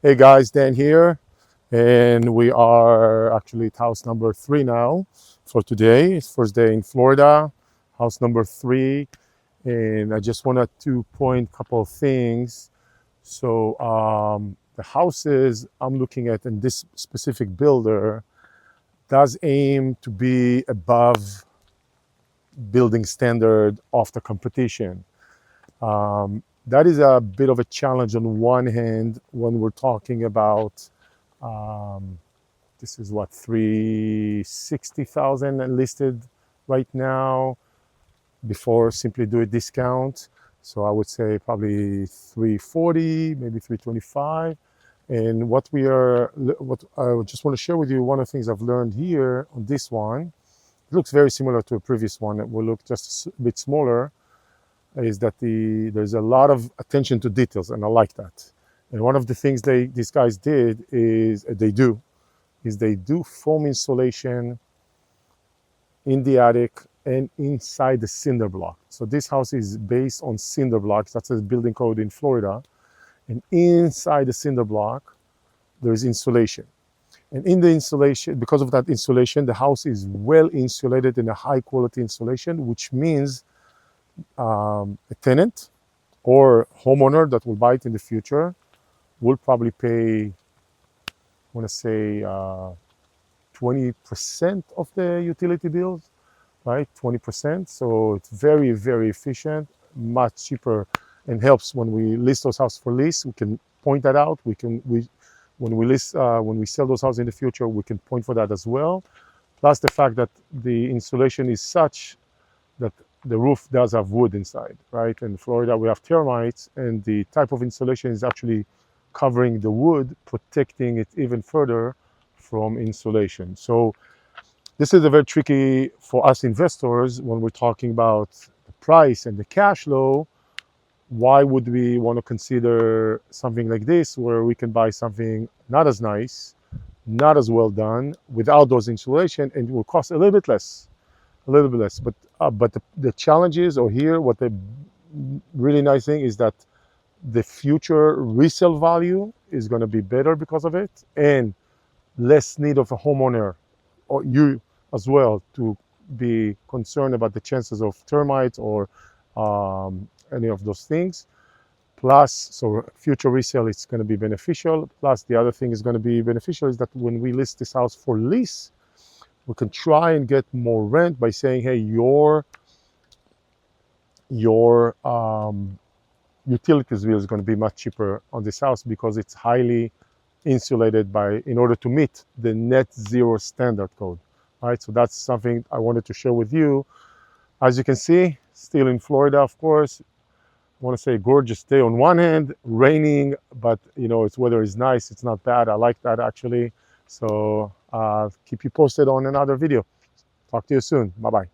Hey guys, Dan here, and we are actually at house number 3 now for today. It's first day in Florida, house number 3, and I just wanted to point a couple of things. So the houses I'm looking at in this specific builder does aim to be above building standard of the competition. That is a bit of a challenge on one hand when we're talking about this is what 360,000 listed right now before SimplyDoIt discount. So I would say probably 340, maybe 325. And what I just want to share with you, one of the things I've learned here on this one, it looks very similar to a previous one that will look just a bit smaller, is that there's a lot of attention to details, and I like that. And one of the things these guys did is they do foam insulation in the attic and inside the cinder block. So this house is based on cinder blocks. That's a building code in Florida. And inside the cinder block, there is insulation. And in the insulation, because of that insulation, the house is well insulated in a high quality insulation, which means a tenant or homeowner that will buy it in the future will probably pay, I want to say 20% of the utility bills, right? 20%. So it's very, very efficient, much cheaper, and helps when we list those houses for lease. We can point that out. When we sell those houses in the future, we can point for that as well. Plus the fact that the insulation is such that the roof does have wood inside, right? In Florida, we have termites, and the type of insulation is actually covering the wood, protecting it even further from insulation. So this is a very tricky for us investors when we're talking about the price and the cash flow. Why would we want to consider something like this, where we can buy something not as nice, not as well done, without those insulation, and it will cost a little bit less. But the challenges are here. What the really nice thing is that the future resale value is going to be better because of it, and less need of a homeowner or you as well to be concerned about the chances of termites or any of those things. Plus, so future resale is going to be beneficial. Plus, the other thing is going to be beneficial is that when we list this house for lease, we can try and get more rent by saying, hey, your utilities bill is going to be much cheaper on this house because it's highly insulated in order to meet the net zero standard code. All right, so that's something I wanted to share with you. As you can see, still in Florida, of course. I want to say gorgeous day on one hand, raining, but its weather is nice. It's not bad. I like that actually. So keep you posted on another video. Talk to you soon. Bye-bye.